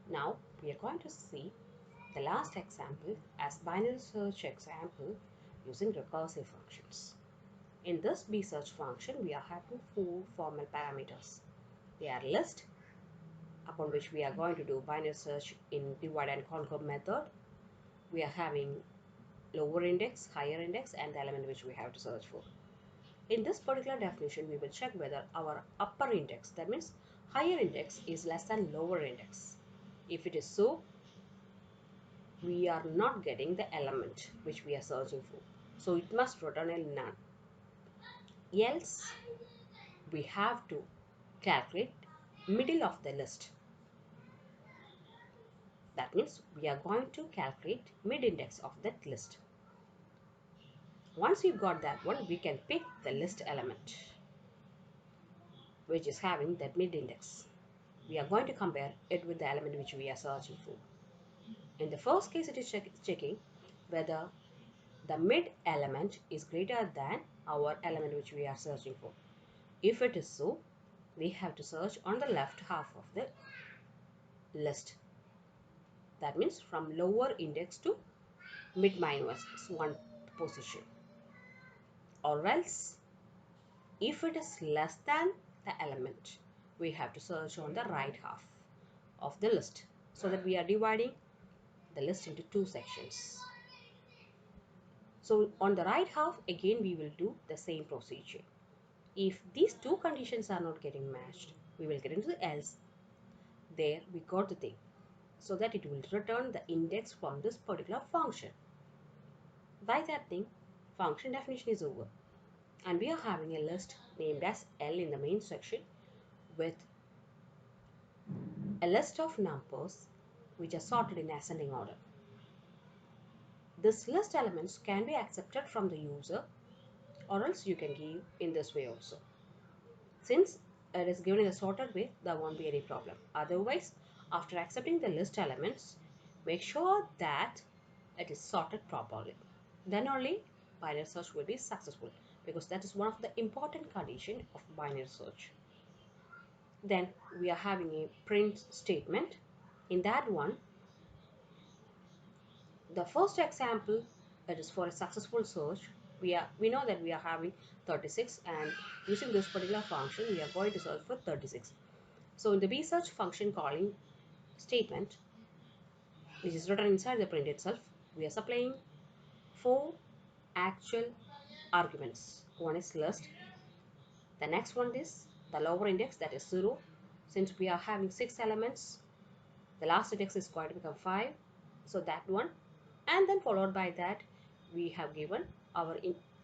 Now we are going to see the last example as binary search example using recursive functions. In this bsearch function, we are having four formal parameters. They are list, upon which we are going to do binary search in divide and conquer method. We are having lower index, higher index, and the element which we have to search for. In this particular definition, we will check whether our upper index, that means higher index, is less than lower index. If it is so, we are not getting the element which we are searching for. So it must return a none. Else, we have to calculate middle of the list. That means we are going to calculate mid index of that list. Once you got that one, we can pick the list element which is having that mid index. We are going to compare it with the element which we are searching for. In the first case, it is checking whether the mid element is greater than our element which we are searching for. If it is so, we have to search on the left half of the list. That means from lower index to mid minus one position. Or else, if it is less than the element, we have to search on the right half of the list, so that we are dividing the list into two sections. So on the right half, again we will do the same procedure. If these two conditions are not getting matched, we will get into the else. There we got the thing, so that it will return the index from this particular function. By that thing, function definition is over, and we are having a list named as L in the main section with a list of numbers which are sorted in ascending order. This list elements can be accepted from the user, or else you can give in this way also. Since it is given in a sorted way, there won't be any problem. Otherwise, after accepting the list elements, make sure that it is sorted properly. Then only binary search will be successful, because that is one of the important conditions of binary search. Then we are having a print statement. In that one, the first example, it is for a successful search. We know that we are having 36, and using this particular function we are going to search for 36. So in the bsearch function calling statement, which is written inside the print itself, we are supplying four actual arguments. One is list, the next one is the lower index, that is 0. Since we are having 6 elements, the last index is going to become 5, so that one, and then followed by that we have given our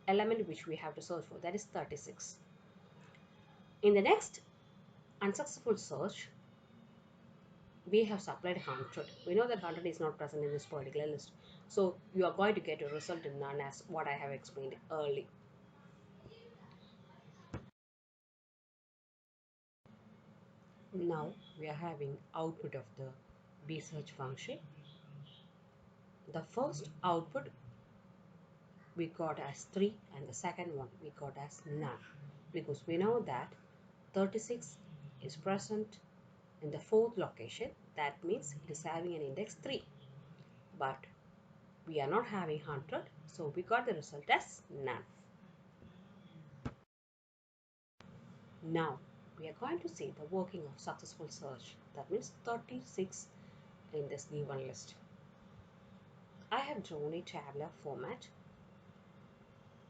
element which we have to search for, that is 36. In the next unsuccessful search, we have supplied 100. We know that 100 is not present in this particular list, so you are going to get a result in none, as what I have explained earlier. Now we are having output of the bsearch function. The first output we got as 3, and the second one we got as none, because we know that 36 is present in the fourth location. That means it is having an index 3, but we are not having 100, so we got the result as none. Now we are going to see the working of successful search, that means 36 in this given list. I have drawn a tabular format.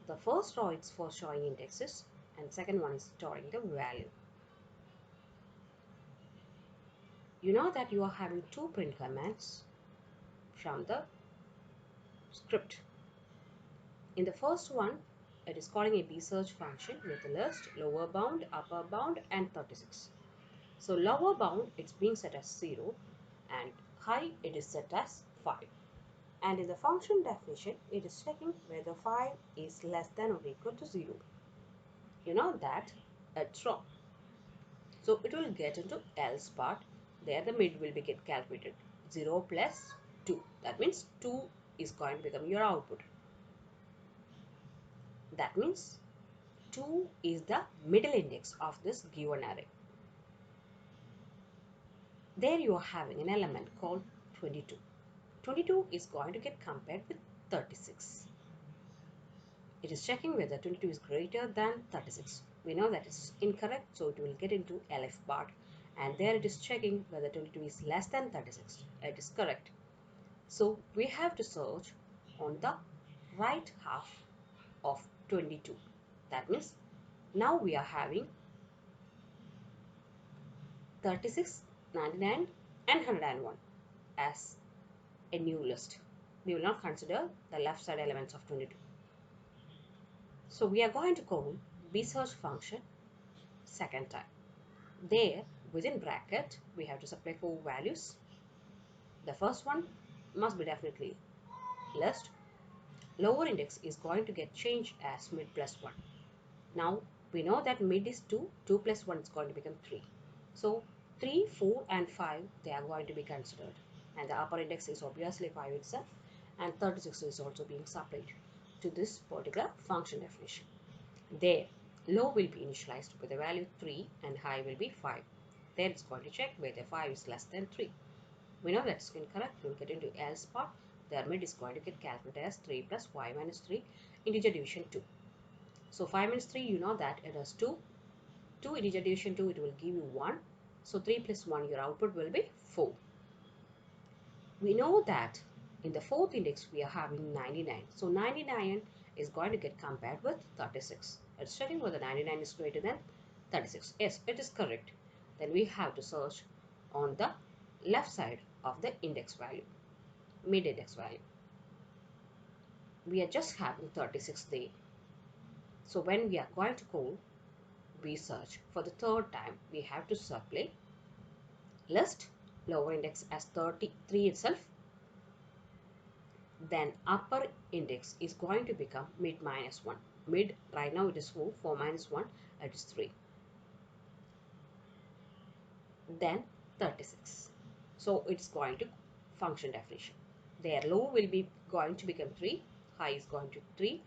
The first row is for showing indexes, and second one is storing the value. You know that you are having two print commands from the script. In the first one, it is calling a bsearch function with a list, lower bound, upper bound, and 36. So lower bound, it's being set as 0, and high, it is set as 5. And in the function definition, it is checking whether 5 is less than or equal to 0. You know that it's wrong. So it will get into else part. There the mid will be get calculated. 0 plus 2. That means 2 is going to become your output. That means 2 is the middle index of this given array. There you are having an element called 22. 22 is going to get compared with 36. It is checking whether 22 is greater than 36. We know that it's incorrect, so it will get into elif part. And there it is checking whether 22 is less than 36. It is correct. So we have to search on the right half of 22. That means now we are having 36, 99 and 101 as a new list. We will not consider the left side elements of 22. So we are going to call bsearch function second time. There, within bracket, we have to supply 4 values. The first one must be definitely list. Lower index is going to get changed as mid plus 1. Now, we know that mid is 2. 2 plus 1 is going to become 3. So, 3, 4 and 5, they are going to be considered. And the upper index is obviously 5 itself. And 36 is also being supplied to this particular function definition. There, low will be initialized with the value 3 and high will be 5. Then it's going to check whether 5 is less than 3. We know that's incorrect. We'll get into else part. The mid is going to get calculated as 3 plus y minus 3 integer division 2. So 5 minus 3, you know that it is 2. 2 integer division 2, it will give you 1. So 3 plus 1, your output will be 4. We know that in the fourth index, we are having 99. So 99 is going to get compared with 36. It's checking whether 99 is greater than 36. Yes, it is correct. Then we have to search on the left side of the index value, mid index value. We are just having 36 there. So when we are going to call bsearch for the third time, we have to supply list lower index as 33 itself. Then upper index is going to become mid minus 1. Mid right now it is 4, 4 minus 1, it is 3. Then 36. So it's going to function definition. Their low will be going to become 3, high is going to 3,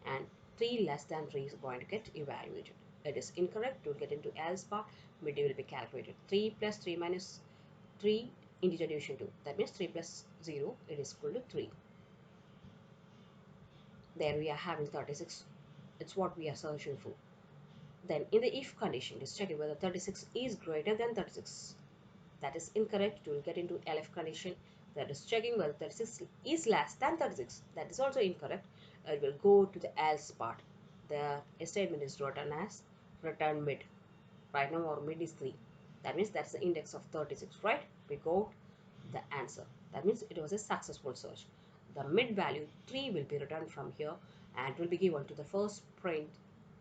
and 3 less than 3 is going to get evaluated. It is incorrect, to get into else part, mid will be calculated. 3 plus 3 minus 3 integer division 2. That means 3 plus 0, it is equal to 3. There we are having 36. It's what we are searching for. Then in the if condition, is checking whether 36 is greater than 36. That is incorrect. You will get into elif condition. That is checking whether 36 is less than 36. That is also incorrect. It will go to the else part. The statement is written as return mid. Right now our mid is 3. That means that's the index of 36, right? We got the answer. That means it was a successful search. The mid value 3 will be returned from here and will be given to the first print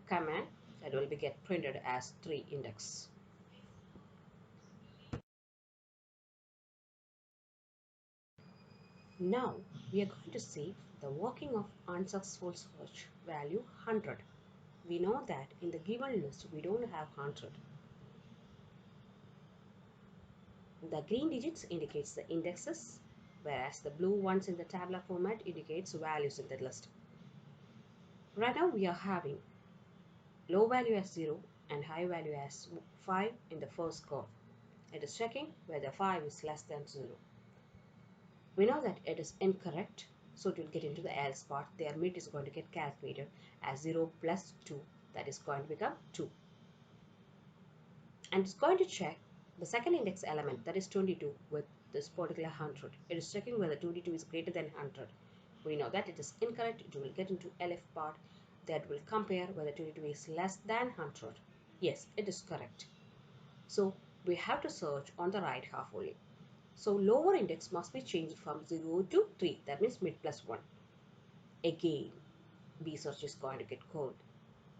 command that will be get printed as 3 index. Now we are going to see the working of unsuccessful search value 100. We know that in the given list we don't have 100. The green digits indicates the indexes, whereas the blue ones in the tabular format indicates values in the list. Right now we are having low value as 0 and high value as 5 in the first column. It is checking whether 5 is less than 0. We know that it is incorrect, so it will get into the else part. Their mid is going to get calculated as 0 plus 2. That is going to become 2. And it's going to check the second index element, that is 22, with this particular 100. It is checking whether 22 is greater than 100. We know that it is incorrect. It will get into elif part that will compare whether 22 is less than 100. Yes, it is correct. So we have to search on the right half only. So lower index must be changed from 0 to 3. That means mid plus 1. Again, bsearch is going to get called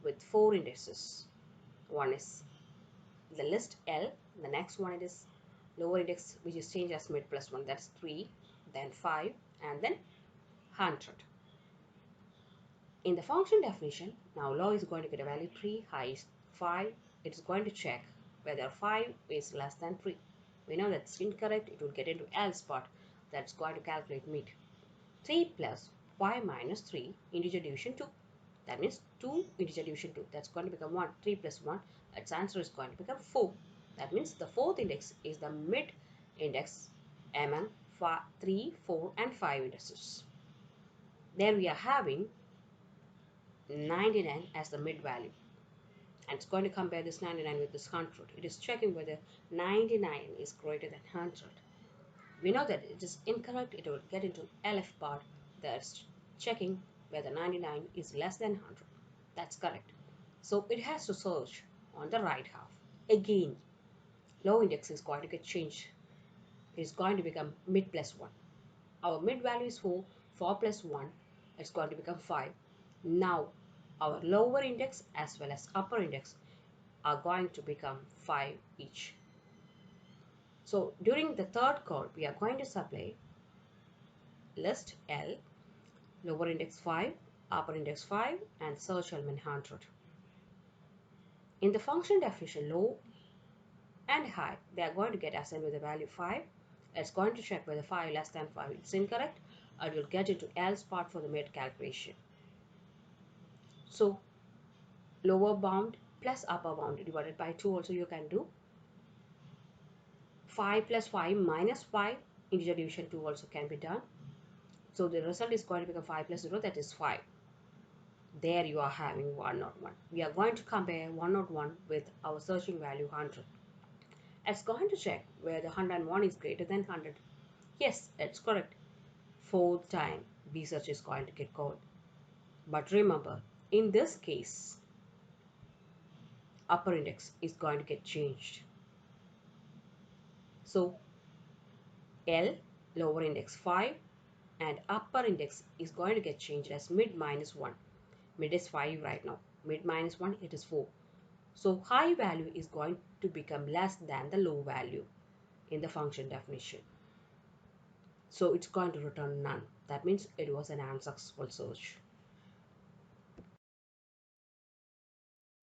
with 4 indexes. One is the list L. The next one it is lower index, which is changed as mid plus 1. That's 3. Then 5. And then 100. In the function definition, now low is going to get a value 3, high is 5. It is going to check whether 5 is less than 3. We know that's incorrect. It will get into else part. That's going to calculate mid. 3 plus y minus 3 integer division 2. That means 2 integer division 2. That's going to become 1. 3 plus 1. Its answer is going to become 4. That means the fourth index is the mid index among 3, 4 and 5 indices. There we are having 99 as the mid value, and it's going to compare this 99 with this 100. It is checking whether 99 is greater than 100. We know that it is incorrect. It will get into LF part, that's checking whether 99 is less than 100. That's correct. So it has to search on the right half. Again, low index is going to get changed. It is going to become mid plus 1. Our mid value is 4. 4 plus 1, it's going to become 5. Now, our lower index as well as upper index are going to become 5 each. So, during the third call, we are going to supply list L, lower index 5, upper index 5, and search element 100. In the function definition, low and high, they are going to get assigned with the value 5. It's going to check whether 5 less than 5 is incorrect, and will get into else part for the mid calculation. So, lower bound plus upper bound divided by 2 also you can do. 5 plus 5 minus 5 integer division 2 also can be done. So the result is going to become 5 plus 0, that is 5. There you are having 101. We are going to compare 101 with our searching value 100. It's going to check whether 101 is greater than 100. Yes, it's correct. Fourth time B search is going to get called. But remember, in this case, upper index is going to get changed. So L, lower index 5, and upper index is going to get changed as mid minus 1. Mid is 5 right now. Mid minus 1, it is 4. So high value is going to become less than the low value in the function definition. So it's going to return none. That means it was an unsuccessful search.